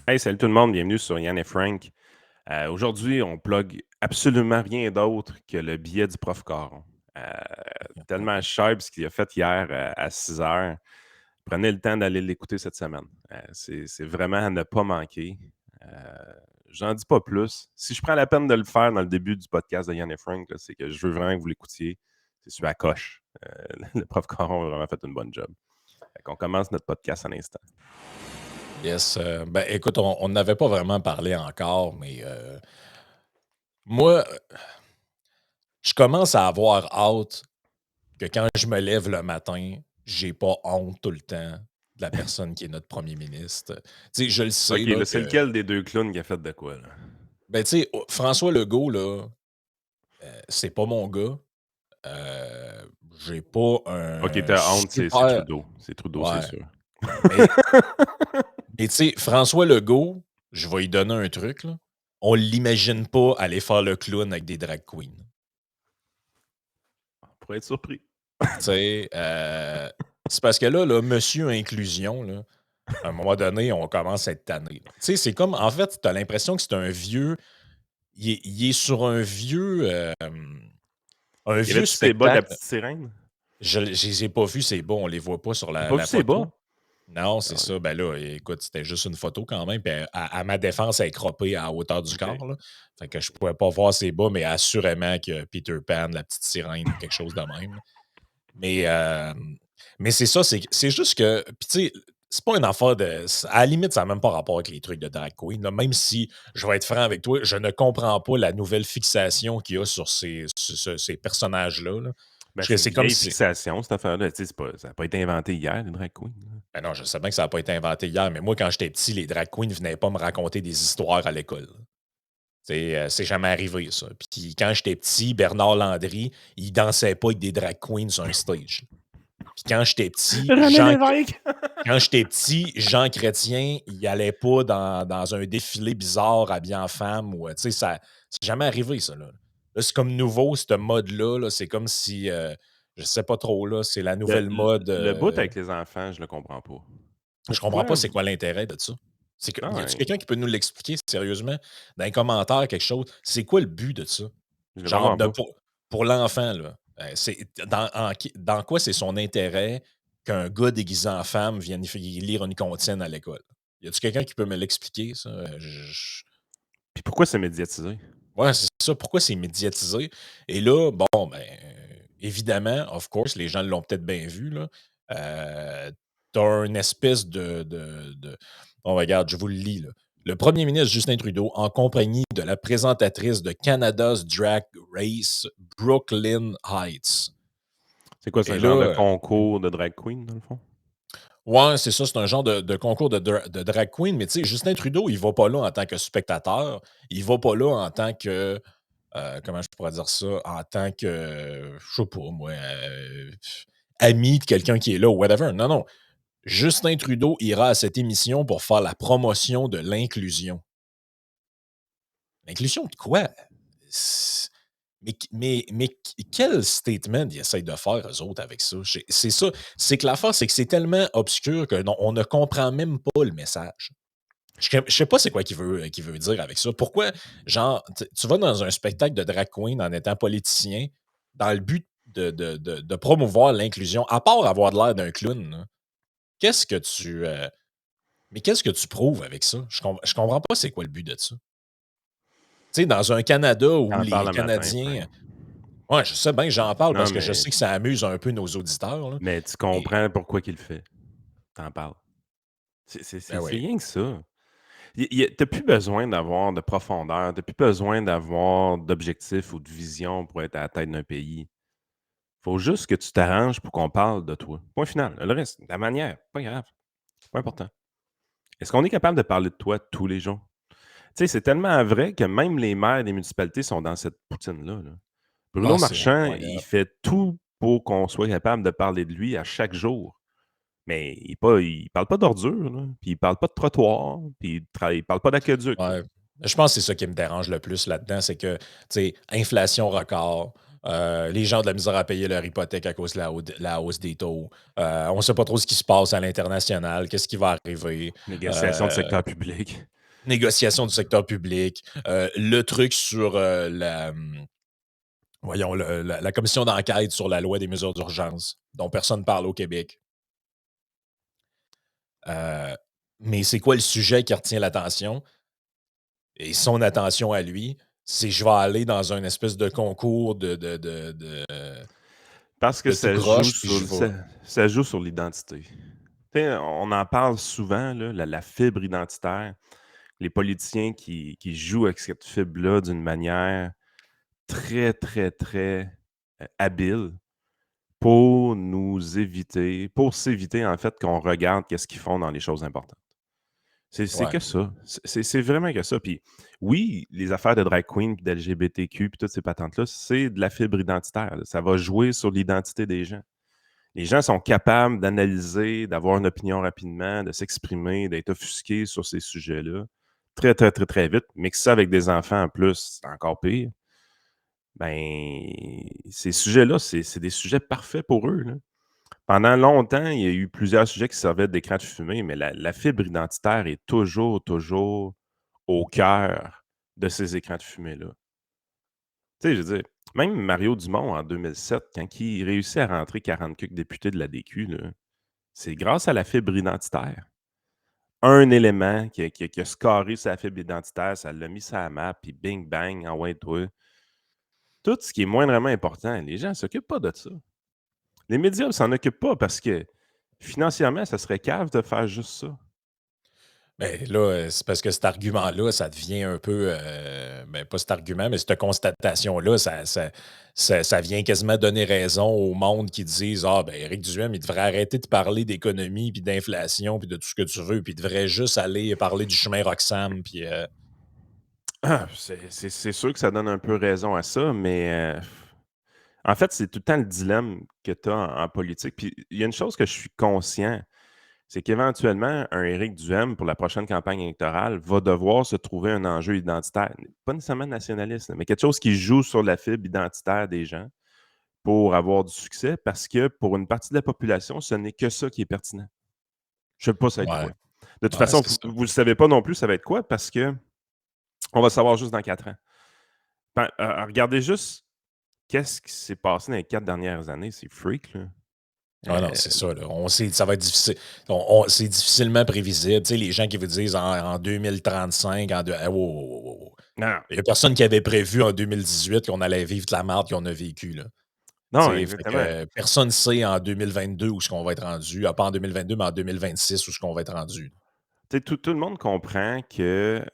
Hey, salut tout le monde, bienvenue sur Yann et Frank. Aujourd'hui, on plug absolument rien d'autre que le billet du prof Caron. Euh, Tellement cher ce qu'il a fait hier à 6 heures. Prenez le temps d'aller l'écouter cette semaine. C'est vraiment à ne pas manquer. Euh, J'en dis pas plus. Si je prends la peine de le faire dans le début du podcast de Yann et Frank, là, c'est que je veux vraiment que vous l'écoutiez. C'est sur la coche. Le prof Caron a vraiment fait une bonne job. On commence notre podcast à l'instant. Yes. Ben, écoute, on n'avait pas vraiment parlé encore, mais moi, je commence à avoir hâte que quand je me lève le matin, j'ai pas honte tout le temps de la personne qui est notre premier ministre. Tu sais, je le sais, OK, là, là, c'est que. lequel des deux clowns qui a fait de quoi, là? Ben, tu sais, François Legault, là, c'est pas mon gars. Euh, j'ai pas OK, un t'as honte, c'est super. Trudeau. C'est Trudeau, c'est Ouais. sûr. Mais, mais tu sais, François Legault, je vais lui donner un truc, là. On l'imagine pas aller faire le clown avec des drag queens. Pour être surpris. Tu sais, c'est parce que là, monsieur inclusion, là, à un moment donné, on commence à être tanné, là. Tu sais, c'est comme, en fait, tu as l'impression que c'est un vieux, il est sur un Y vieux avait-tu ses bas de la spectacle. petite sirène? Je les ai pas vus, c'est bon, on les voit pas sur T'as la, pas vu la ses bas? photo. Non, c'est Ah, ça. Ben là, écoute, c'était juste une photo quand même. Puis à ma défense, elle est croppée à hauteur du OK. corps, là. Fait que je pouvais pas voir ses bas, mais assurément que Peter Pan, la petite sirène ou quelque chose de même. Mais, mais c'est ça, c'est juste que. Puis tu sais, c'est pas une affaire de. À la limite, ça n'a même pas rapport avec les trucs de drag queen, là. Même si, je vais être franc avec toi, je ne comprends pas la nouvelle fixation qu'il y a sur ces personnages-là, là. Ben, Parce que c'est une c'est comme vieille si. fixation, cette affaire-là. Tu sais, ça n'a pas été inventé hier, les drag queens, là. Ben non, je sais bien que ça n'a pas été inventé hier, mais moi, quand j'étais petit, les drag queens ne venaient pas me raconter des histoires à l'école. C'est jamais arrivé, ça. Puis quand j'étais petit, Bernard Landry, il dansait pas avec des drag queens sur un stage. Puis René Lévesque! Quand j'étais petit, Jean Chrétien, il allait pas dans un défilé bizarre habillé en femme ou, tu sais, ça c'est jamais arrivé ça, là. Là, c'est comme nouveau, ce mode-là, là, c'est comme si, je sais pas trop, là, c'est la Le, nouvelle le, mode, le bout avec les enfants, je le comprends pas. je comprends pas Pourquoi? c'est quoi l'intérêt de ça. C'est que Ah y a-tu ouais, quelqu'un qui peut nous l'expliquer sérieusement dans les commentaires, quelque chose? C'est quoi le but de ça? je le Genre comprends de pas. pour l'enfant, là, c'est dans quoi c'est son intérêt qu'un gars déguisé en femme vienne lire une comptine à l'école? Y a-tu quelqu'un qui peut me l'expliquer ça? Puis pourquoi c'est médiatisé? Ouais, c'est ça. Pourquoi c'est médiatisé? Et là, bon, ben, évidemment, of course, les gens l'ont peut-être bien vu, là. Tu une espèce de oh, regarde, je vous le lis, là. Le premier ministre Justin Trudeau, en compagnie de la présentatrice de Canada's Drag Race, Brooklyn Heights. C'est quoi, c'est Et un genre de là, concours de drag queen, dans le fond? ouais, c'est ça, c'est un genre de concours de drag queen, mais tu sais, Justin Trudeau, il va pas là en tant que spectateur, il va pas là en tant que comment je pourrais dire ça? En tant que, je sais pas moi, ami de quelqu'un qui est là ou whatever. Non, non. Justin Trudeau ira à cette émission pour faire la promotion de l'inclusion. L'inclusion de quoi? C'est- mais quel statement ils essayent de faire, eux autres, avec ça? C'est ça. C'est que l'affaire, c'est que c'est tellement obscur que on ne comprend même pas le message. Je sais pas c'est quoi qu'il veut dire avec ça. Pourquoi, genre, tu vas dans un spectacle de drag queen en étant politicien dans le but de promouvoir l'inclusion, à part avoir de l'air d'un clown, là, qu'est-ce que tu. Mais qu'est-ce que tu prouves avec ça? Je comprends pas c'est quoi le but de ça. Tu sais, dans un Canada où T'en les parles le matin, Canadiens. Frank. Ouais, je sais bien que j'en parle Non, parce que je mais, sais que ça amuse un peu nos auditeurs, là. mais tu Mais, comprends pourquoi il le fait. T'en parles. ben C'est oui. rien que ça. T'as plus besoin d'avoir de profondeur, t'as plus besoin d'avoir d'objectifs ou de vision pour être à la tête d'un pays. Faut juste que tu t'arranges pour qu'on parle de toi. Point final. Le reste, la manière, pas grave, pas important. Est-ce qu'on est capable de parler de toi tous les jours? Tu sais, c'est tellement vrai que même les maires des municipalités sont dans cette poutine-là, là. Bruno Ah, c'est Marchand, il incroyable. fait tout pour qu'on soit capable de parler de lui à chaque jour. Mais il parle pas d'ordures, là, puis il parle pas de trottoir, puis il parle pas d'aqueduc, là. Ouais. Je pense que c'est ça qui me dérange le plus là-dedans, c'est que, tu sais, inflation record, les gens ont de la misère à payer leur hypothèque à cause de la hausse des taux. On ne sait pas trop ce qui se passe à l'international, qu'est-ce qui va arriver. Négociation de Euh, secteur public. négociation du secteur public, le truc sur, voyons, la commission d'enquête sur la loi des mesures d'urgence, dont personne parle au Québec. Heu, mais c'est quoi le sujet qui retient l'attention? Et son attention à lui, c'est: «Je vais aller dans un espèce de concours Parce que de tout ça joue croche, puis sur je vais». ça joue sur l'identité. Tu sais, on en parle souvent, là, la fibre identitaire. Les politiciens qui jouent avec cette fibre-là d'une manière très, très, très, habile pour s'éviter, en fait, qu'on regarde qu'est-ce qu'ils font dans les choses importantes. C'est Ouais, que ça. C'est vraiment que ça. Puis oui, les affaires de drag queen, puis d'LGBTQ, puis toutes ces patentes-là, c'est de la fibre identitaire, là. Ça va jouer sur l'identité des gens. Les gens sont capables d'analyser, d'avoir une opinion rapidement, de s'exprimer, d'être offusqués sur ces sujets-là, très, très, très, très vite. Mais que ça avec des enfants en plus, c'est encore pire. Ben, ces sujets-là, c'est des sujets parfaits pour eux, là. Pendant longtemps, il y a eu plusieurs sujets qui servaient d'écran de fumée, mais la fibre identitaire est toujours, toujours au cœur de ces écrans de fumée-là. Tu sais, je veux dire, même Mario Dumont en 2007, quand il réussit à rentrer 40 quelques députés de la DQ, là, c'est grâce à la fibre identitaire. Un élément qui a scoré sa fibre identitaire, ça l'a mis sur la map, puis bing bang, ah ouais, toi. Tout ce qui est moindrement important, les gens ne s'occupent pas de ça. Les médias ne s'en occupent pas parce que financièrement, ça serait cave de faire juste ça. ben, là, c'est parce que cet argument-là, ça devient un peu, ben, pas cet argument, mais cette constatation-là, ça vient quasiment donner raison au monde qui disent: «Ah, ben, Éric Duhem, il devrait arrêter de parler d'économie, puis d'inflation, puis de tout ce que tu veux, puis il devrait juste aller parler du chemin Roxham, puis» Ah, c'est sûr que ça donne un peu raison à ça, mais en fait, c'est tout le temps le dilemme que tu as en politique. Puis il y a une chose que je suis conscient, c'est qu'éventuellement, un Éric Duhem, pour la prochaine campagne électorale, va devoir se trouver un enjeu identitaire. Pas nécessairement nationaliste, mais quelque chose qui joue sur la fibre identitaire des gens pour avoir du succès, parce que pour une partie de la population, ce n'est que ça qui est pertinent. Je ne sais pas ça va être ouais, quoi. De toute ouais, façon, c'est ça. vous ne le savez pas non plus, ça va être quoi, parce que on va le savoir juste dans 4 ans. Ben, regardez juste qu'est-ce qui s'est passé dans les 4 dernières années, c'est freak, là. Ah non, c'est ça, là. On sait, ça va être difficile. C'est difficilement prévisible. Tu sais, les gens qui vous disent en 2035, ah, wow, wow, wow, wow, wow. Non, Il y a personne qui avait prévu en 2018 qu'on allait vivre de la merde qu'on a vécu, là. Tu non, sais, fait exactement. que personne ne sait en 2022 où ce qu'on va être rendu. Ah, pas en 2022, mais en 2026 où ce qu'on va être rendu. Tu sais, tout le monde comprend que,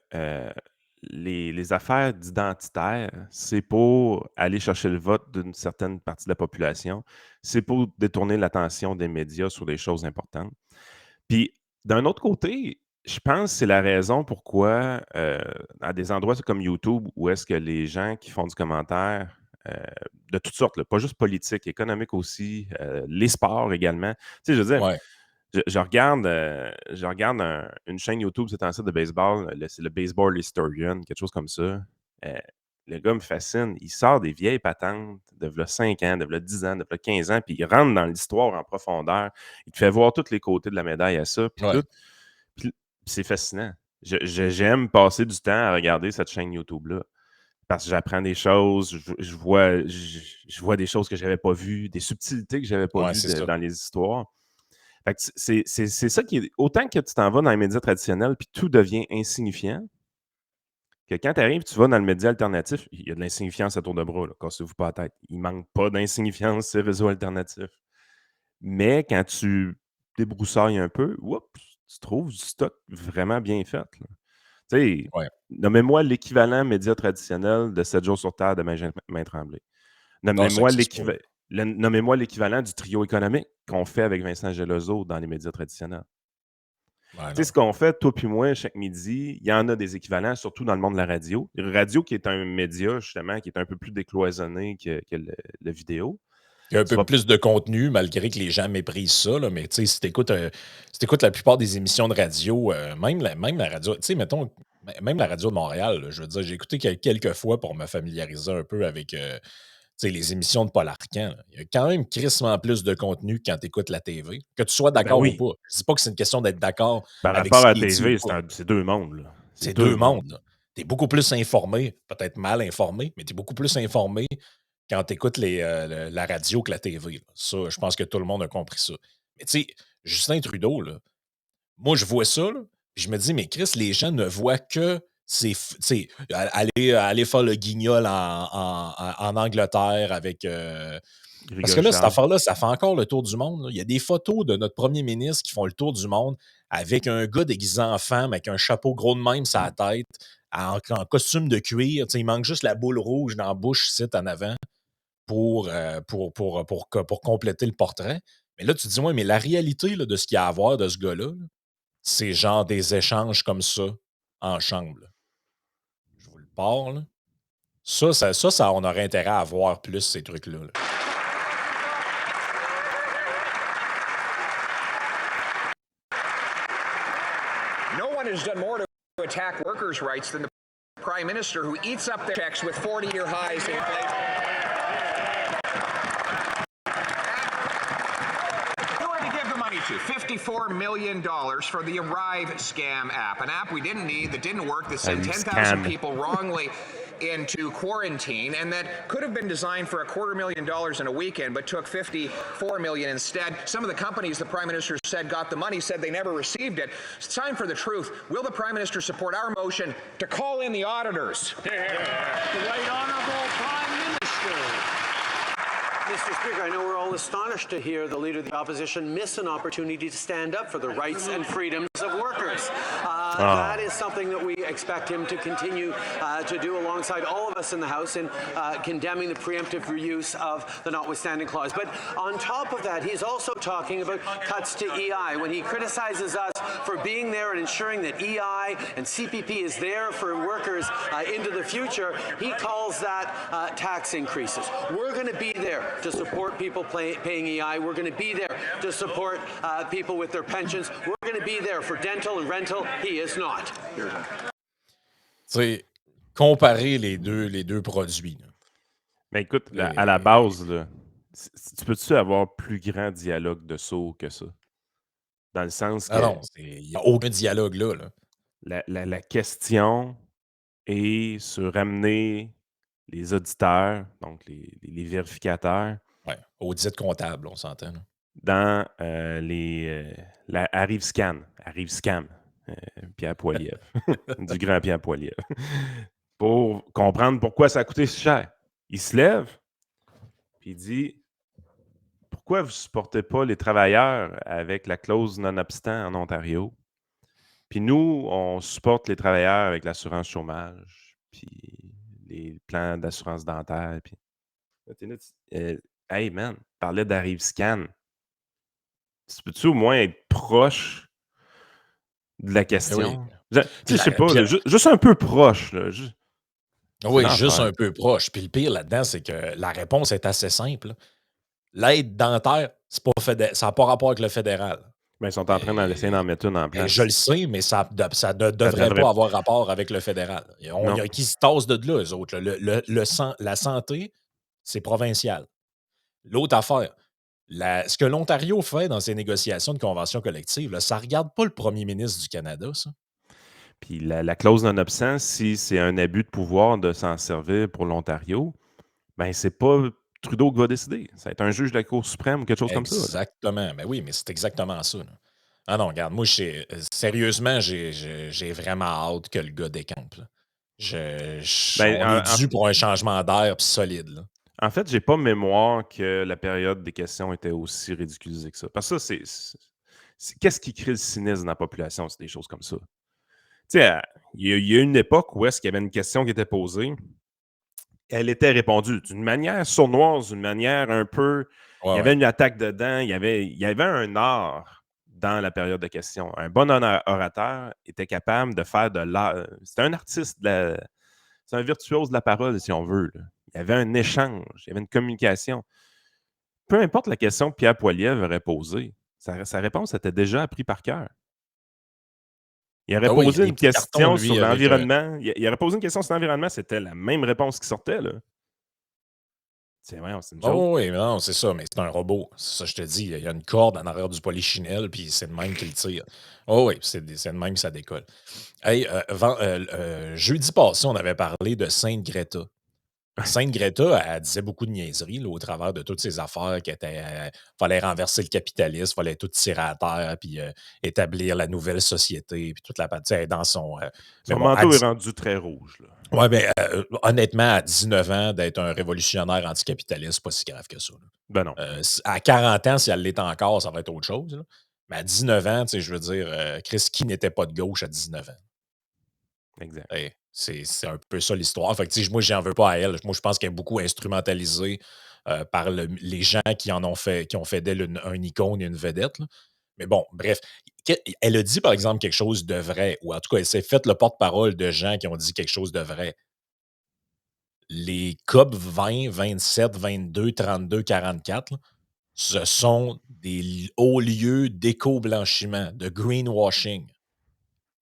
les affaires d'identitaire, c'est pour aller chercher le vote d'une certaine partie de la population. C'est pour détourner l'attention des médias sur des choses importantes. Puis, d'un autre côté, je pense que c'est la raison pourquoi, à des endroits comme YouTube, où est-ce que les gens qui font du commentaire, de toutes sortes, là, pas juste politique, économique aussi, les sports également. Tu sais, je veux dire, Ouais, je regarde une chaîne YouTube, c'est un site de baseball, c'est le Baseball Historian, quelque chose comme ça. Euh, le gars me fascine. Il sort des vieilles patentes de v'là 5 ans, de v'là 10 ans, de v'là 15 ans, puis il rentre dans l'histoire en profondeur. Il te fait voir tous les côtés de la médaille à ça, puis ouais, tout. Puis c'est fascinant. J'aime passer du temps à regarder cette chaîne YouTube-là parce que j'apprends des choses, je vois des choses que je n'avais pas vues, des subtilités que je n'avais pas ouais, vues c'est ça. dans les histoires. Fait que c'est ça qui est. Autant que tu t'en vas dans les médias traditionnels, puis tout devient insignifiant, que quand tu arrives, tu vas dans le média alternatif, il y a de l'insignifiance à tour de bras, là, cassez-vous pas la tête. Il manque pas d'insignifiance ces réseaux alternatifs. Mais quand tu débroussailles un peu, oups, tu trouves du stock vraiment bien fait, là. Tu sais, Ouais. nommez-moi l'équivalent média traditionnel de 7 jours sur Terre de Benjamin Tremblay. Non, ça Nommez-moi n'existe pas. l'équivalent du trio économique qu'on fait avec Vincent Gelozo dans les médias traditionnels. Ouais, Tu sais, non. ce qu'on fait, toi puis moi, chaque midi, il y en a des équivalents, surtout dans le monde de la radio. La radio qui est un média, justement, qui est un peu plus décloisonné que le vidéo. Il y a un Tu peu vas plus de contenu, malgré que les gens méprisent ça, là, mais tu sais, si tu écoutes la plupart des émissions de radio, même la radio, tu sais, mettons, même la radio de Montréal, là, je veux dire, j'ai écouté quelques fois pour me familiariser un peu avec, tu sais, les émissions de Paul Arcand, là. Il y a quand même crissement plus de contenu que quand tu écoutes la TV, que tu sois ben d'accord ou oui, pas. Je dis pas que c'est une question d'être d'accord par avec rapport ce à la qui est dit ou TV, pas. c'est deux mondes, là. C'est C'est deux 2 mondes. mondes, là. Tu es beaucoup plus informé, peut-être mal informé, mais tu es beaucoup plus informé quand tu écoutes la radio que la TV, là. Ça, je pense que tout le monde a compris ça. Mais tu sais, Justin Trudeau, là, moi, je vois ça, là, puis je me dis: «Mais Chris, les gens ne voient que tu sais, aller faire le guignol en Angleterre avec, Il parce que rigole là, cette Charles. affaire-là, ça fait encore le tour du monde, là. Il y a des photos de notre premier ministre qui font le tour du monde avec un gars déguisé en femme, avec un chapeau gros de même sur la tête, en costume de cuir. Tu sais, il manque juste la boule rouge dans la bouche, ici, en avant, pour compléter le portrait. Mais là, tu te dis: «Ouais, mais la réalité là, de ce qu'il y a à voir de ce gars-là, là, c'est genre des échanges comme ça en chambre, là. Je vous le parle, là. Ça, on aurait intérêt à voir plus ces trucs-là, là. No one has done more to attack workers' rights than the Prime Minister, who eats up their checks with 40-year highs in inflation. Who had to give the money to? $54 million for the Arrive scam app, an app we didn't need, that didn't work, that sent Arrive 10,000 scam. people wrongly into quarantine, and that could have been designed for $250,000 in a weekend, but took $54 million instead. Some of the companies the Prime Minister said got the money said they never received it. It's time for the truth. Will the Prime Minister support our motion to call in the auditors? The Right Honourable Prime Minister. Mr. Speaker, I know we're all astonished to hear the Leader of the Opposition miss an opportunity to stand up for the rights and freedoms of workers. That is something that we expect him to continue to do alongside all of us in the House in condemning the preemptive use of the notwithstanding clause. But on top of that, he's also talking about cuts to EI. When he criticizes us for being there and ensuring that EI and CPP is there for workers into the future, he calls that tax increases. We're going to be there to support people paying EI. We're going to be there to support people with their pensions. We're going to be there for dental and rental. He is not. Tu sais, comparer les deux produits, là. Mais écoute, à la Et base, là, tu peux-tu avoir plus grand dialogue de sourds que ça? Dans le sens ah que non, il n'y a aucun dialogue là, là. la question est sur amener les auditeurs, donc les vérificateurs, Ouais, audit comptable, on s'entend, là. dans la Arrive Scan, Pierre Poilievre, du grand Pierre Poilievre, pour comprendre pourquoi ça a coûté si cher. Il se lève, puis il dit: pourquoi vous ne supportez pas les travailleurs avec la clause non-obstant en Ontario? Puis nous, on supporte les travailleurs avec l'assurance chômage, puis les plans d'assurance dentaire. Puis là, t'es là, hey man, tu parlais d'Arrive Scan. Tu peux-tu au moins être proche de la Ben oui. question? Tu Puis sais, je sais la pas, puis là, la juste un peu proche. Là, c'est oui, juste l'enfer. un peu proche. Puis le pire là-dedans, c'est que la réponse est assez simple, là. L'aide dentaire, c'est pas ça n'a pas rapport avec le fédéral. Ben, ils sont en train d'essayer d'en Et mettre une en je le place. sais, mais ça ne Ça devrait devrait. pas avoir rapport avec le fédéral. Il y Non. a qui se tassent de là, eux autres, là. La santé, c'est provincial. L'autre affaire, ce que l'Ontario fait dans ses négociations de convention collective, là, ça ne regarde pas le premier ministre du Canada, ça. Puis la clause non-obstant, si c'est un abus de pouvoir de s'en servir pour l'Ontario, ben c'est pas Trudeau qui va décider. Ça va être un juge de la Cour suprême ou quelque chose comme ça. Là. Exactement. Ben oui, mais c'est exactement ça, là. Ah non, regarde, moi, sérieusement, j'ai vraiment hâte que le gars décampe, là. Ben, On est dû pour un changement d'air pis solide, là. en fait, j'ai pas mémoire que la période des questions était aussi ridiculisée que ça. Parce que ça, qu'est-ce qui crée le cynisme dans la population? C'est des choses comme ça. Tu sais, il y a une époque où est-ce qu'il y avait une question qui était posée, elle était répondue d'une manière sournoise, d'une manière un peu. Il Ouais, y avait ouais. une attaque dedans, il y avait un art dans la période de questions. Un bon orateur était capable de faire de l'art. C'était un artiste, c'est un virtuose de la parole, si on veut. Là. Il y avait un échange, il y avait une communication. Peu importe la question que Pierre Poilievre aurait posée, sa réponse était déjà apprise par cœur. Il aurait Ah oui, il y a posé des une petits cartons, question sur lui, avec, l'environnement. Il aurait posé une question sur l'environnement, c'était la même réponse qui sortait. Là. C'est une joke. Oh oui, non, c'est ça, mais c'est un robot. C'est ça, je te dis. Il y a une corde en arrière du polichinelle, puis c'est de même qu'il tire. Oh oui, c'est de même que ça décolle. Hey, jeudi passé, on avait parlé de Sainte Greta. Sainte Greta, elle disait beaucoup de niaiseries là, au travers de toutes ces affaires qui étaient. Fallait renverser le capitalisme, fallait tout tirer à terre, puis établir la nouvelle société, puis toute la partie dans son. Mais Son bon, manteau est rendu très rouge, là. ouais, ben, honnêtement, à 19 ans, d'être un révolutionnaire anticapitaliste, c'est pas si grave que ça. Là. Ben non. À 40 ans, si elle l'est encore, ça va être autre chose. Là. Mais à 19 ans, tu sais, je veux dire, Chris, qui n'était pas de gauche à 19 ans? Exact. Hey, c'est un peu ça l'histoire. Fait que, tu sais, moi, j'en veux pas à elle. Moi, je pense qu'elle est beaucoup instrumentalisée par les gens qui en ont fait, qui ont fait d'elle un icône et une vedette. Là. Mais bon, bref. Elle a dit, par exemple, quelque chose de vrai, ou en tout cas, elle s'est faite le porte-parole de gens qui ont dit quelque chose de vrai. Les COP 20, 27, 22, 32, 44, là, ce sont des hauts lieux d'éco-blanchiment, de greenwashing.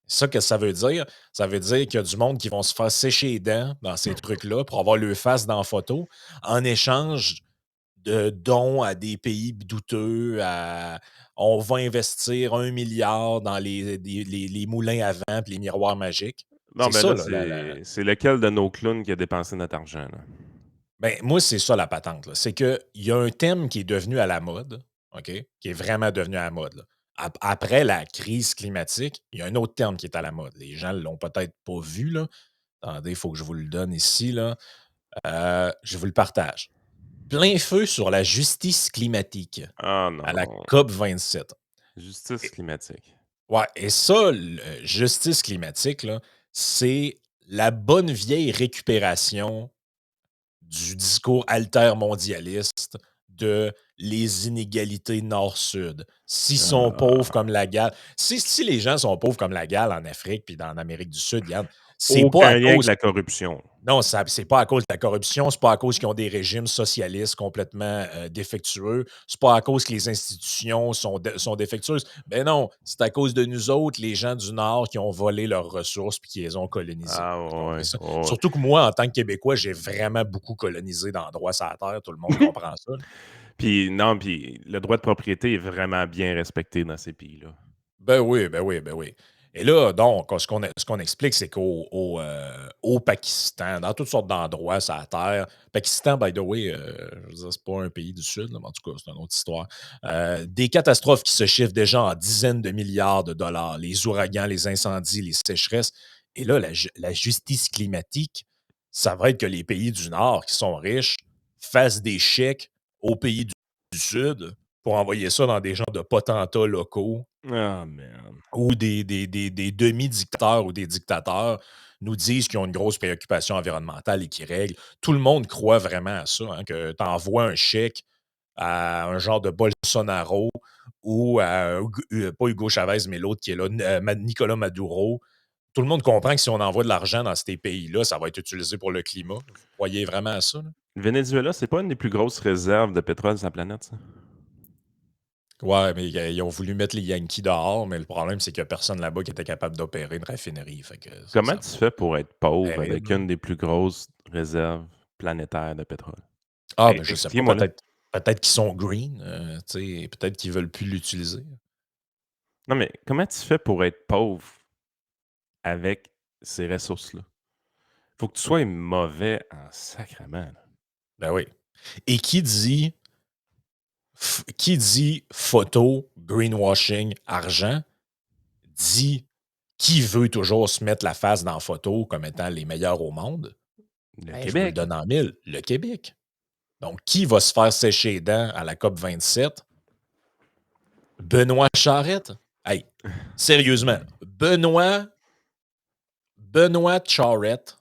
Ça, qu'est-ce que ça veut dire? Ça veut dire qu'il y a du monde qui vont se faire sécher les dents dans ces trucs-là pour avoir le face dans la photo en échange de dons à des pays douteux. On va investir 1 milliard dans les moulins à vent et les miroirs magiques. Non, C'est ben ça, là, là. c'est lequel de nos clowns qui a dépensé notre argent, là? Ben, moi, c'est ça la patente, là. C'est qu'il y a un thème qui est devenu à la mode, OK? Qui est vraiment devenu à la mode, là. Après la crise climatique, il y a un autre terme qui est à la mode. Les gens ne l'ont peut-être pas vu, là. Attendez, il faut que je vous le donne ici, là. Je vous le partage. Plein feu sur la justice climatique Ah à la non. COP 27. Justice climatique. Ouais, et ça, justice climatique, là, c'est la bonne vieille récupération du discours altermondialiste de les inégalités nord-sud. S'ils sont pauvres Ah, comme la Galles, si les gens sont pauvres comme la Galles en Afrique puis en Amérique du Sud, Yann, c'est pas aucun à lien avec cause. la corruption. Non, c'est pas à cause de la corruption, c'est pas à cause qu'ils ont des régimes socialistes complètement défectueux, c'est pas à cause que les institutions sont défectueuses. Ben non, c'est à cause de nous autres, les gens du Nord, qui ont volé leurs ressources puis qui les ont colonisées. Ah Vous comprenez ouais, ça? ouais. Surtout que moi, en tant que Québécois, j'ai vraiment beaucoup colonisé d'endroits sur la Terre. Tout le monde comprend ça. Là. Puis non, puis le droit de propriété est vraiment bien respecté dans ces pays-là. Ben oui, ben oui, ben oui. Et là, donc, ce qu'on explique, c'est au Pakistan, dans toutes sortes d'endroits sur la Terre, Pakistan, by the way, je veux dire, c'est pas un pays du Sud, là, mais en tout cas, c'est une autre histoire. Des catastrophes qui se chiffrent déjà en dizaines de milliards de dollars, les ouragans, les incendies, les sécheresses. Et là, la justice climatique, ça va être que les pays du Nord qui sont riches fassent des chèques aux pays du Sud pour envoyer ça dans des genres de potentats locaux Ah man. ou des demi-dictateurs ou des dictateurs nous disent qu'ils ont une grosse préoccupation environnementale et qui règlent. Tout le monde croit vraiment à ça, hein, que tu envoies un chèque à un genre de Bolsonaro ou à, pas Hugo Chavez, mais l'autre qui est là, Nicolas Maduro. Tout le monde comprend que si on envoie de l'argent dans ces pays-là, ça va être utilisé pour le climat. Vous croyez vraiment à ça? Là? Le Venezuela, c'est pas une des plus grosses réserves de pétrole sur la planète, ça? Ouais, mais ils ont voulu mettre les Yankees dehors, mais le problème, c'est qu'il n'y a personne là-bas qui était capable d'opérer une raffinerie. Fait que Comment ça tu fais pour être pauvre avec terrible, là. une des plus grosses réserves planétaires de pétrole? Ah, ben, je sais pas, Expliquez-moi là. peut-être qu'ils sont green, tu sais, peut-être qu'ils veulent plus l'utiliser. Non, mais comment tu fais pour être pauvre avec ces ressources-là? Faut que tu sois mauvais en sacrement, là. Ben oui. Et qui dit photo, greenwashing, argent, dit qui veut toujours se mettre la face dans la photo comme étant les meilleurs au monde? Le Ben, je vous le Québec. donne en mille, le Québec. Donc, qui va se faire sécher les dents à la COP 27? Benoît Charette. Hey, sérieusement, Benoît Charette,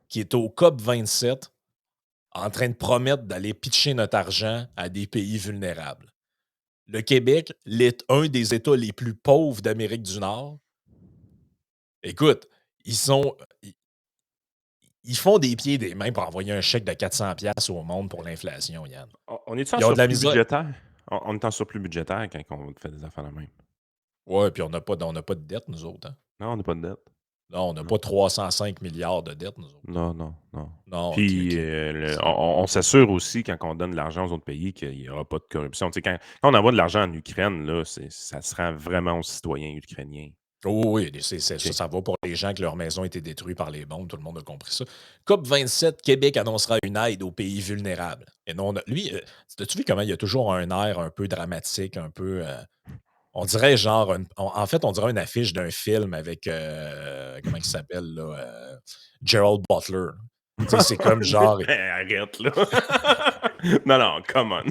qui est au COP 27, en train de promettre d'aller pitcher notre argent à des pays vulnérables. Le Québec, un des États les plus pauvres d'Amérique du Nord, écoute, ils sont. Ils font des pieds et des mains pour envoyer un chèque de 400$ au monde pour l'inflation, Yann. On est-tu en Ils ont de la surplus misère. budgétaire? On est en surplus budgétaire quand on fait des affaires de même. Ouais, puis on n'a pas de dette, nous autres. Hein. Non, on n'a pas de dette. Non, on n'a pas 305 milliards de dettes, nous autres. Non, non, non. Non, OK, Puis OK. on s'assure aussi, quand on donne de l'argent aux autres pays, qu'il n'y aura pas de corruption. Tu sais, quand on envoie de l'argent en Ukraine, là, ça se rend vraiment aux citoyens ukrainiens. Oh oui, OK. ça va pour les gens que leur maison a été détruite par les bombes. Tout le monde a compris ça. COP27, Québec annoncera une aide aux pays vulnérables. Et non, lui, as-tu vu comment il y a toujours un air un peu dramatique, un peu. On dirait genre. En fait, on dirait une affiche d'un film avec. Comment il s'appelle, là? Gerald Butler. Tu sais, c'est comme genre. Arrête, là. Non, non, come on.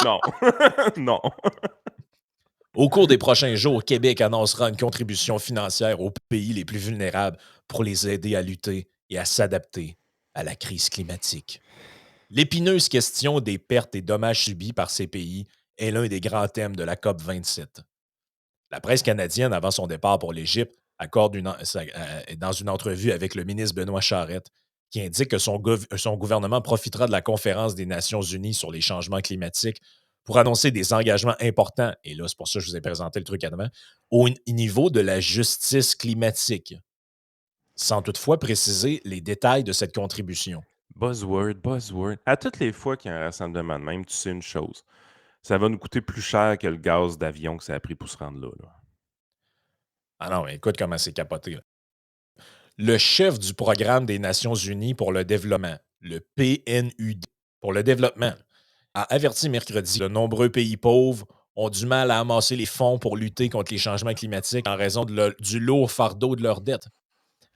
Non. Non. Au cours des prochains jours, Québec annoncera une contribution financière aux pays les plus vulnérables pour les aider à lutter et à s'adapter à la crise climatique. L'épineuse question des pertes et dommages subis par ces pays est l'un des grands thèmes de la COP 27. La presse canadienne, avant son départ pour l'Égypte, accorde dans une entrevue avec le ministre Benoît Charette, qui indique que son gouvernement profitera de la conférence des Nations unies sur les changements climatiques pour annoncer des engagements importants, et là, c'est pour ça que je vous ai présenté le truc à demain, au niveau de la justice climatique, sans toutefois préciser les détails de cette contribution. Buzzword, buzzword. À toutes les fois qu'il y a un rassemblement de même, tu sais une chose. Ça va nous coûter plus cher que le gaz d'avion que ça a pris pour se rendre là. Ah non, mais écoute comment c'est capoté, là. Le chef du programme des Nations unies pour le développement, le PNUD, pour le développement, a averti mercredi que de nombreux pays pauvres ont du mal à amasser les fonds pour lutter contre les changements climatiques en raison du lourd fardeau de leurs dettes.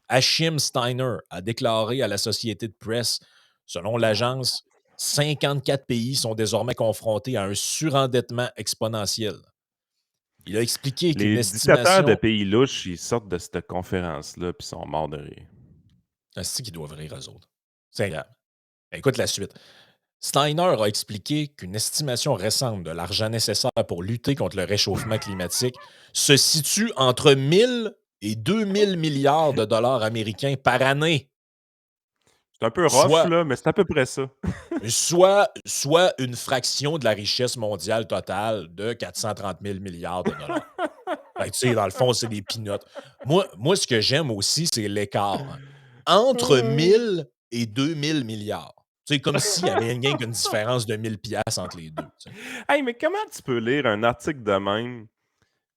Achim Steiner a déclaré à la Société de Presse, selon l'agence, 54 pays sont désormais confrontés à un surendettement exponentiel. Il a expliqué qu'une Les dictateurs de estimation. pays louches, ils sortent de cette conférence-là puis sont morts de rire. C'est qu'ils doivent rire eux autres. C'est grave. Écoute la suite. Steiner a expliqué qu'une estimation récente de l'argent nécessaire pour lutter contre le réchauffement climatique se situe entre 1000 et 2000 milliards de dollars américains par année, C'est un peu rough, soit, là, mais c'est à peu près ça. soit une fraction de la richesse mondiale totale de 430 000 milliards de dollars. Fait que, tu sais, dans le fond, c'est des pinottes. Moi, ce que j'aime aussi, c'est l'écart, hein, entre 1000 et 2000 milliards. C'est comme s'il y avait rien qu'une différence de 1000 piastres entre les deux. Tu sais. Hey, mais comment tu peux lire un article de même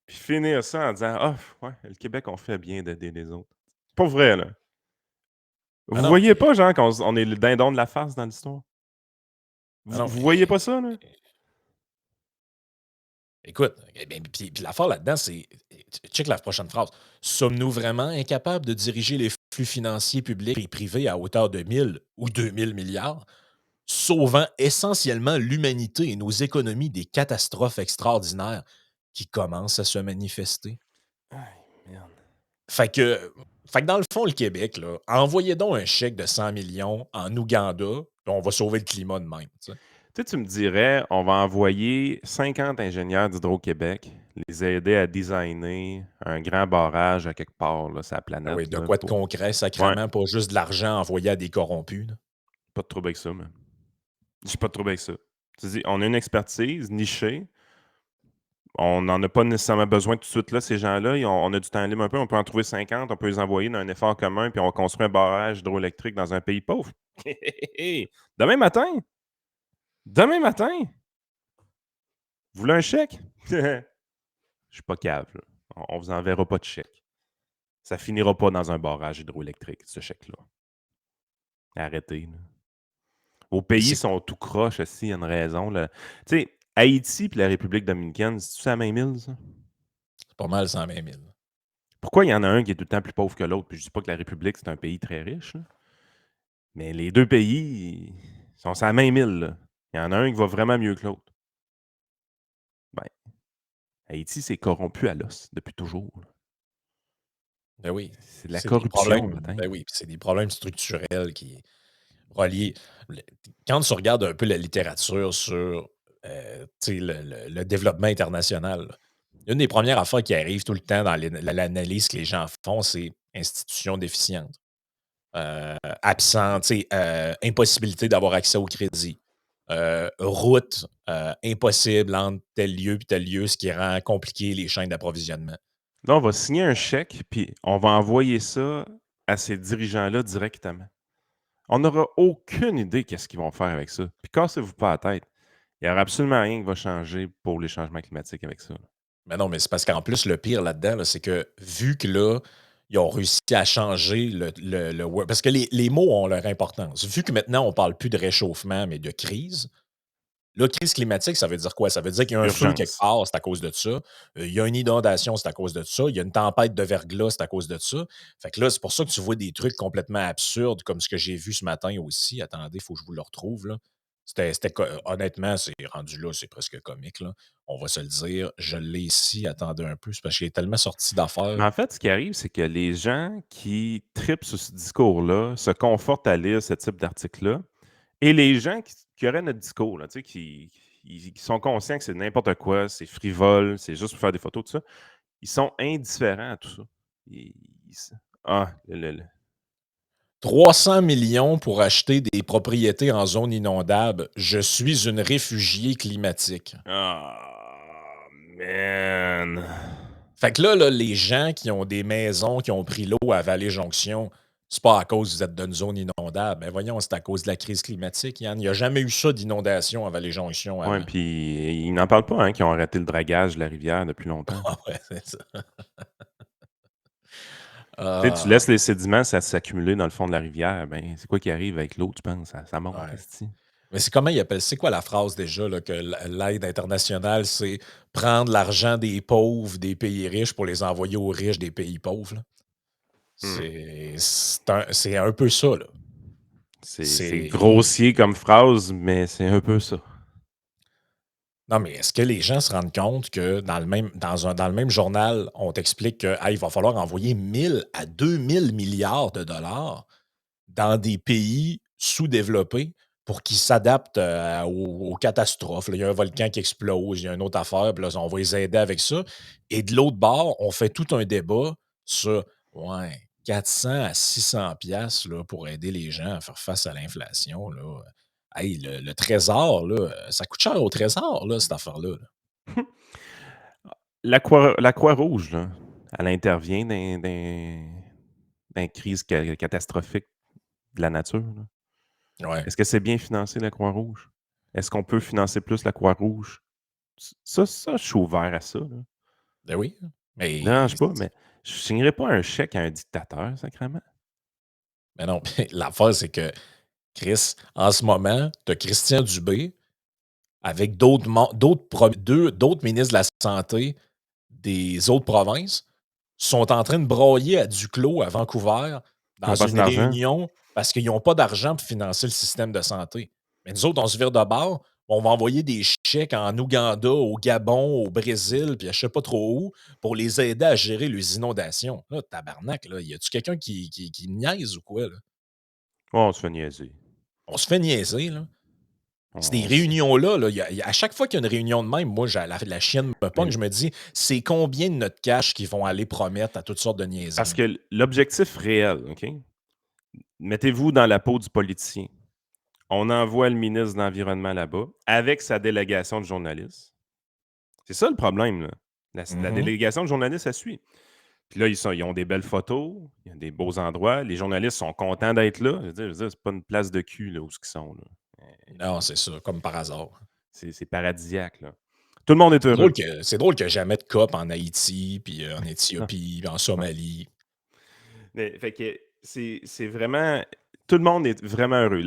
puis finir ça en disant Ah, ouais, le Québec, on fait bien d'aider les autres? Pas vrai, là. Ah Vous non, voyez pas, genre, qu'on est le dindon de la farce dans l'histoire? ah Vous, non, vous mais voyez pas ça, là? écoute, puis l'affaire là-dedans, c'est. Check la prochaine phrase. Sommes-nous vraiment incapables de diriger les flux financiers publics et privés à hauteur de 1000 ou 2000 milliards, sauvant essentiellement l'humanité et nos économies des catastrophes extraordinaires qui commencent à se manifester? Aïe, merde. Fait que, fait que dans le fond, le Québec, là, envoyez donc un chèque de 100 millions en Ouganda, puis on va sauver le climat de même. Tu sais. Tu sais, tu me dirais, on va envoyer 50 ingénieurs d'Hydro-Québec, les aider à designer un grand barrage à quelque part, là, sur la Ah planète. oui, de Là, quoi de concret, Ouais, sacrément, pas juste de l'argent envoyé à des corrompus. Là. pas de trouble avec ça, man. J'ai pas de trouble avec ça. Tu dis, on a une expertise nichée. On n'en a pas nécessairement besoin tout de suite là, ces gens-là. On a du temps libre un peu. On peut en trouver 50, on peut les envoyer dans un effort commun, puis on construit un barrage hydroélectrique dans un pays pauvre. Demain matin! Demain matin! Vous voulez un chèque? Je suis pas cave, là. On vous enverra pas de chèque. Ça finira pas dans un barrage hydroélectrique, ce chèque-là. Arrêtez, là. Vos Mais pays c'est sont tout croche aussi, il y a une raison. Là. Tu sais, Haïti et la République dominicaine, c'est-tu ça la même île, ça? pas mal 120 000. Pourquoi il y en a un qui est tout le temps plus pauvre que l'autre? Puis je dis pas que la République, c'est un pays très riche, là. Mais les deux pays ils sont sur la même île, là. Il y en a un qui va vraiment mieux que l'autre. Ben, Haïti, c'est corrompu à l'os depuis toujours, là. Ben oui, C'est de la c'est des corruption, problèmes. matin. Ben oui, c'est des problèmes structurels qui relient. Quand tu regardes un peu la littérature sur tu sais, le développement international, là, une des premières affaires qui arrive tout le temps dans l'analyse que les gens font, c'est institutions déficientes. Absent, tu sais, impossibilité d'avoir accès au crédit. Route impossible entre tel lieu et tel lieu, ce qui rend compliqué les chaînes d'approvisionnement. Là, on va signer un chèque, puis on va envoyer ça à ces dirigeants-là directement. On n'aura aucune idée qu'est-ce qu'ils vont faire avec ça. Puis cassez-vous pas la tête. Il n'y aura absolument rien qui va changer pour les changements climatiques avec ça. Mais non, mais c'est parce qu'en plus, le pire là-dedans, là, c'est que vu que là, ils ont réussi à changer parce que les mots ont leur importance. Vu que maintenant, on parle plus de réchauffement, mais de crise. Là, crise climatique, ça veut dire quoi? Ça veut dire qu'il y a un feu quelque Urgence. part, c'est à cause de ça. Il y a une inondation, c'est à cause de ça. Il y a une tempête de verglas, c'est à cause de ça. Fait que là, c'est pour ça que tu vois des trucs complètement absurdes, comme ce que j'ai vu ce matin aussi. Attendez, il faut que je vous le retrouve, là. Honnêtement, c'est rendu là, c'est presque comique, là. On va se le dire. Je l'ai ici. Attendez un peu. C'est parce qu'il est tellement sorti d'affaires. Mais en fait, ce qui arrive, c'est que les gens qui tripent sur ce discours-là se confortent à lire ce type d'article-là. Et les gens qui auraient notre discours, là, tu sais, qui sont conscients que c'est n'importe quoi, c'est frivole, c'est juste pour faire des photos, tout ça, ils sont indifférents à tout ça. Ils- ils- ah, 300 millions pour acheter des propriétés en zone inondable. Je suis une réfugiée climatique. Ah, man. Fait que là, les gens qui ont des maisons, qui ont pris l'eau à Vallée-Jonction, c'est pas à cause que vous êtes d'une zone inondable. Mais voyons, c'est à cause de la crise climatique, Yann. Il n'y a jamais eu ça d'inondation à Vallée-Jonction Ouais, avant. puis ils n'en parlent pas, hein, qui ont arrêté le dragage de la rivière depuis longtemps. Ah ouais, c'est ça. Tu sais, tu Ah, laisses les sédiments s'accumuler dans le fond de la rivière, ben, c'est quoi qui arrive avec l'eau, tu penses? Ça monte, ouais. esti. Mais c'est comment ils appellent, c'est quoi la phrase déjà, là, que l'aide internationale, c'est prendre l'argent des pauvres des pays riches pour les envoyer aux riches des pays pauvres, là? Hmm. C'est un peu ça, là. C'est C'est grossier comme phrase, mais c'est un peu ça. Non, mais est-ce que les gens se rendent compte que dans le même journal, on t'explique que hey, il va falloir envoyer 1000 à 2000 milliards de dollars dans des pays sous-développés pour qu'ils s'adaptent aux catastrophes, là. Il y a un volcan qui explose, il y a une autre affaire, puis là, on va les aider avec ça. Et de l'autre bord, on fait tout un débat sur ouais, 400 à 600 piastres, là, pour aider les gens à faire face à l'inflation, là. Hey, le trésor, là, ça coûte cher au trésor, là, cette affaire-là, là. La Croix-Rouge, là, elle intervient dans crise catastrophique de la nature, là. Ouais, Est-ce que c'est bien financé, la Croix-Rouge? Est-ce qu'on peut financer plus la Croix-Rouge? Ça, je suis ouvert à ça, là. ben oui, Non, je mais sais pas, mais je signerais pas un chèque à un dictateur, sacrément. mais non, l'affaire, c'est que, Chris, en ce moment, tu as Christian Dubé avec d'autres ministres de la santé des autres provinces sont en train de broyer à Duclos, à Vancouver, Ils dans ont pas assez une d'argent. réunion parce qu'ils n'ont pas d'argent pour financer le système de santé. Mais nous autres, on se vire de bord, on va envoyer des chèques en Ouganda, au Gabon, au Brésil, puis je sais pas trop où, pour les aider à gérer les inondations. Là, tabarnak, là, y a-tu quelqu'un qui niaise ou quoi, là? Oh, on se fait niaiser. On se fait niaiser, là. C'est des On se réunions-là, là, à chaque fois qu'il y a une réunion de même, moi, la chienne me pogne, mais je me dis, c'est combien de notre cash qu'ils vont aller promettre à toutes sortes de parce niaiseries? que l'objectif réel, OK? Mettez-vous dans la peau du politicien. On envoie le ministre de l'Environnement là-bas avec sa délégation de journalistes. C'est ça le problème, là. La Mhm. délégation de journalistes, elle suit. Puis là, ils ont des belles photos, il y a des beaux endroits. Les journalistes sont contents d'être là. Je veux dire, c'est pas une place de cul là, où ils sont. Là. Non, c'est ça, comme par hasard. C'est paradisiaque. Là. Tout le monde est heureux. C'est drôle qu'il n'y a jamais de COP en Haïti, puis en Éthiopie, puis en Somalie. Mais, fait que c'est vraiment. Tout le monde est vraiment heureux.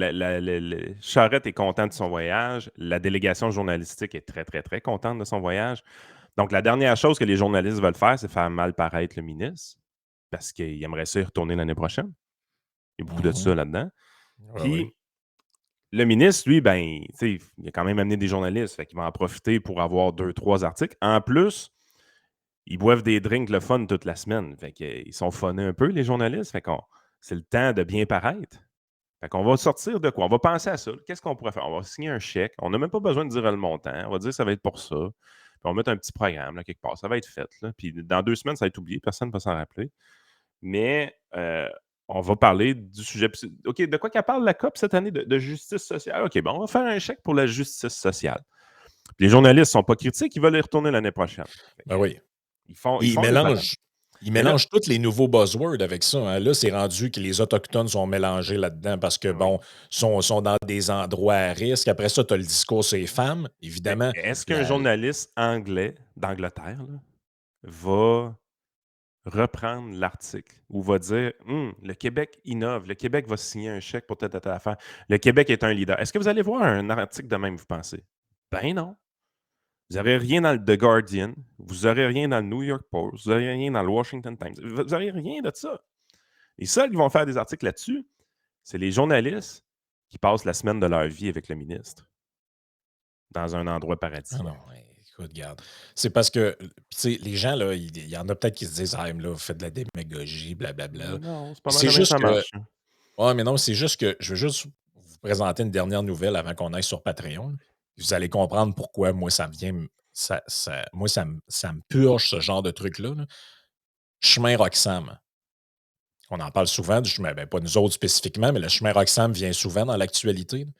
Charette est content de son voyage. La délégation journalistique est très, très, très contente de son voyage. Donc, la dernière chose que les journalistes veulent faire, c'est faire mal paraître le ministre parce qu'ils aimeraient ça y retourner l'année prochaine. Il y a beaucoup de Mhm. ça là-dedans. Ouais, oui. Puis, le ministre, lui, ben, tu sais, il a quand même amené des journalistes. Fait qu'il va en profiter pour avoir 2, 3 articles. En plus, ils boivent des drinks le fun toute la semaine. Fait qu'ils sont funnés un peu, les journalistes. Fait qu'on c'est le temps de bien paraître. Fait qu'on va sortir de quoi? On va penser à ça. Qu'est-ce qu'on pourrait faire? On va signer un chèque. On n'a même pas besoin de dire le montant. On va dire que ça va être pour ça. Puis on va mettre un petit programme là, quelque part. Ça va être fait. Là. Puis dans 2 semaines, ça va être oublié. Personne ne va s'en rappeler. Mais on va parler du sujet. OK, de quoi qu'elle parle la COP cette année? De justice sociale. OK, bon, on va faire un chèque pour la justice sociale. Puis les journalistes ne sont pas critiques, ils veulent y retourner l'année prochaine. Fait Ben que, oui. ils font des Ils parades. mélangent, Ils Mais là, mélangent tous les nouveaux buzzwords avec ça, hein. Là, c'est rendu que les Autochtones sont mélangés là-dedans parce que, oui. bon, sont dans des endroits à risque. Après ça, tu as le discours sur les femmes, Mais évidemment. est-ce qu'un La journaliste anglais d'Angleterre là, va reprendre l'article ou va dire le Québec innove, le Québec va signer un chèque pour telle affaire, le Québec est un leader. Est-ce que vous allez voir un article de même, vous pensez? Ben non. Vous n'aurez rien dans le The Guardian, vous n'aurez rien dans le New York Post, vous n'aurez rien dans le Washington Times, vous n'aurez rien de ça. Les seuls qui vont faire des articles là-dessus, c'est les journalistes qui passent la semaine de leur vie avec le ministre dans un endroit Ah non, paradisiaque. ouais, écoute, regarde. C'est parce que, tu sais, les gens, là, il y en a peut-être qui se disent: «Ah, mais là, vous faites de la démagogie, blablabla». Non, c'est pas Puis mal c'est de même juste ça que marche, hein. ouais, mais non, c'est juste que je veux juste vous présenter une dernière nouvelle avant qu'on aille sur Patreon. Vous allez comprendre pourquoi moi, ça me vient m ça moi, ça me purge ce genre de truc-là, là. Chemin Roxham. On en parle souvent du chemin, ben, pas nous autres spécifiquement, mais le chemin Roxham vient souvent dans l'actualité, là.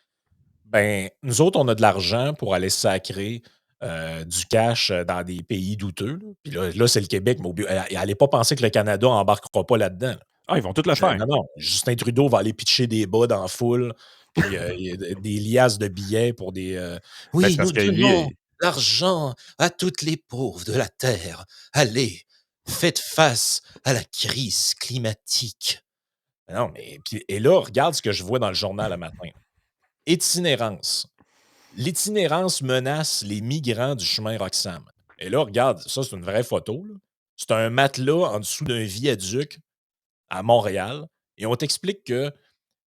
Ben, nous autres, on a de l'argent pour aller sacrer, du cash, dans des pays douteux, là. Puis là, c'est le Québec, mais allez pas penser que le Canada embarquera pas là-dedans, là. Ah, ils vont tout le faire. Non, non, Justin Trudeau va aller pitcher des bas dans la foule, puis, il y a des liasses de billets pour des, Ben, c'est «Oui, parce nous que donnons lui, l'argent à toutes les pauvres de la terre. Allez, faites face à la crise climatique». Non, mais puis et là, regarde ce que je vois dans le journal le matin. Itinérance. L'itinérance menace les migrants du chemin Roxham. Et là, regarde, ça, c'est une vraie photo, là. C'est un matelas en dessous d'un viaduc à Montréal et on t'explique que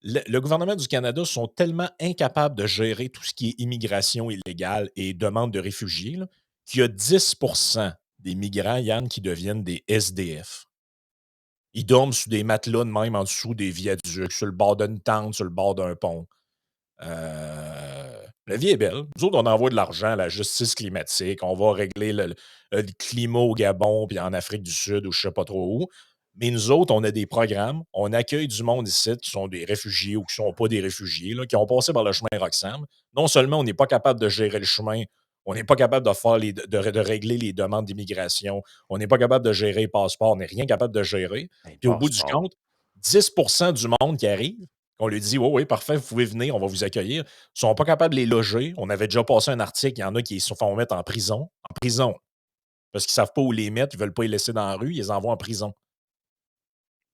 le gouvernement du Canada sont tellement incapables de gérer tout ce qui est immigration illégale et demande de réfugiés, là, qu'il y a 10% des migrants, Yann, qui deviennent des SDF. Ils dorment sous des matelas de même en dessous des viaducs, sur le bord d'une tente, sur le bord d'un pont. La vie est belle. Nous autres, on envoie de l'argent à la justice climatique. On va régler le climat au Gabon puis en Afrique du Sud ou je sais pas trop où. Mais nous autres, on a des programmes. On accueille du monde ici qui sont des réfugiés ou qui ne sont pas des réfugiés, là, qui ont passé par le chemin Roxham. Non seulement on n'est pas capable de gérer le chemin, on n'est pas capable de faire de régler les demandes d'immigration, on n'est pas capable de gérer les passeports, on n'est rien capable de gérer. ben, Puis au bout du passeport. compte, 10% du monde qui arrive, on lui dit: «Oui, oui, parfait, vous pouvez venir, on va vous accueillir». Ils sont pas capables de les loger. On avait déjà passé un article, il y en a qui se font mettre en prison, parce qu'ils savent pas où les mettre, ils veulent pas les laisser dans la rue, ils les envoient en prison.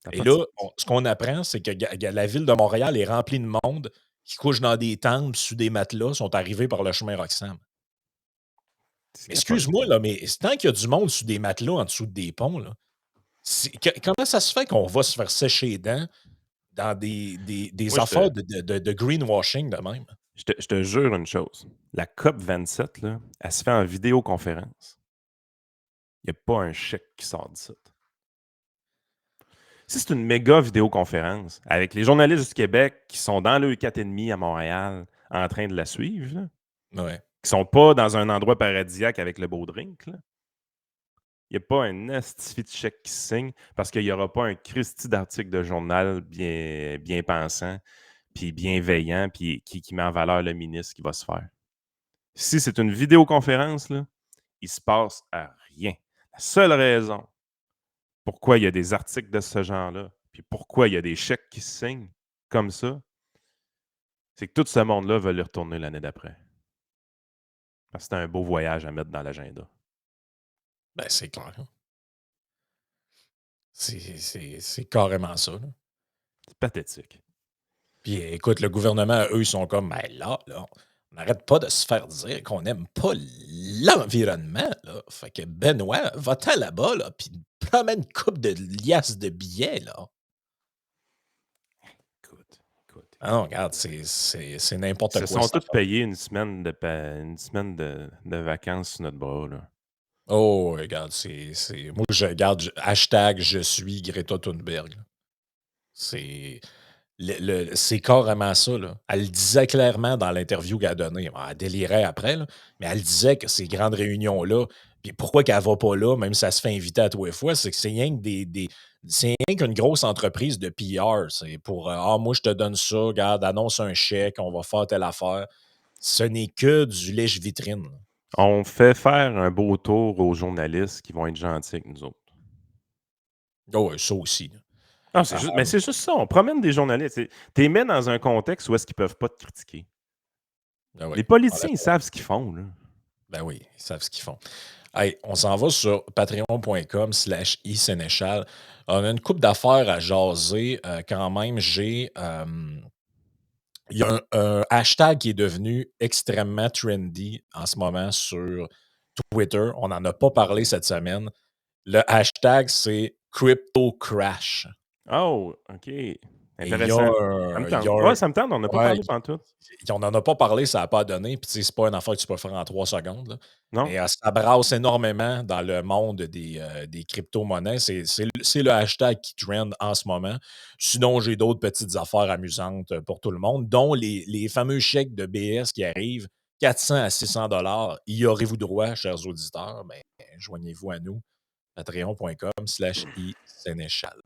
Ça n'a Et pas de là, sens. ce qu'on apprend, c'est que la ville de Montréal est remplie de monde qui couche dans des tentes, sous des matelas, sont arrivés par le chemin Roxham. C'est Mais capoté. excuse-moi, là, mais tant qu'il y a du monde sous des matelas en dessous des ponts, là, comment ça se fait qu'on va se faire sécher les dents dans des Moi, affaires de greenwashing de même? je te jure une chose. La COP27, là, elle se fait en vidéoconférence. Il n'y a pas un chèque qui sort d'ici. Si c'est une méga vidéoconférence avec les journalistes du Québec qui sont dans le 4,5 à Montréal en train de la suivre, là, Ouais. qui sont pas dans un endroit paradisiaque avec le beau drink, là, il n'y a pas un esti de chèque qui se signe parce qu'il n'y aura pas un Christie d'article de journal bien pensant, puis bienveillant, puis qui met en valeur le ministre qui va se faire. Si c'est une vidéoconférence, là, il se passe à rien. La seule raison pourquoi il y a des articles de ce genre-là, puis pourquoi il y a des chèques qui se signent comme ça, c'est que tout ce monde-là veut y retourner l'année d'après. Parce que c'est un beau voyage à mettre dans l'agenda. Ben, c'est clair. C'est carrément ça, là. C'est pathétique. Puis écoute, le gouvernement, eux, ils sont comme: «Ben là, on n'arrête pas de se faire dire qu'on n'aime pas l'environnement, là. Fait que Benoît, va-t'en là-bas, là, puis promets une coupe de liasses de billets, là». Écoute, écoute, Ah non, écoute. regarde, c'est Ils n'importe se quoi sont cette tous affaire. payés une semaine de vacances sur notre bras. Là. Oh, regarde, moi, je regarde, hashtag je suis Greta Thunberg, là. C'est c'est carrément ça, là. Elle le disait clairement dans l'interview qu'elle a donnée. Bon, elle délirait après, là, mais elle disait que ces grandes réunions-là, puis pourquoi qu'elle va pas là, même si elle se fait inviter à tous les fois, c'est que c'est rien que c'est rien qu'une grosse entreprise de PR. C'est pour «Ah, moi, je te donne ça, regarde, annonce un chèque, on va faire telle affaire». Ce n'est que du lèche-vitrine, là. On fait faire un beau tour aux journalistes qui vont être gentils avec nous autres. Oh, ouais, ça aussi. Là. Ah, c'est juste, mais c'est juste ça, on promène des journalistes. Tu les mets dans un contexte où est-ce qu'ils peuvent pas te critiquer. Ben oui, Les politiciens, ils honnêtement. savent ce qu'ils font, là. Ben oui, ils savent ce qu'ils font. Hey, on s'en va sur patreon.com/isénéchal. On a une couple d'affaires à jaser quand même. Il y a un hashtag qui est devenu extrêmement trendy en ce moment sur Twitter. On n'en a pas parlé cette semaine. Le hashtag, c'est Crypto Crash. Oh, OK. Et Intéressant. Ça me tente. Ouais, ça me tente, on n'a pas ouais, parlé pantoute. on n'en a pas parlé, ça n'a pas donné. Puis, tu sais, c'est pas une affaire que tu peux faire en 3 secondes. Là. Non? Mais ça brasse énormément dans le monde des crypto-monnaies. C'est le hashtag qui trend en ce moment. Sinon, j'ai d'autres petites affaires amusantes pour tout le monde, dont les fameux chèques de BS qui arrivent, 400 à 600 $. Y aurez-vous droit, chers auditeurs? Ben, joignez-vous à nous, patreon.com/isénéchal.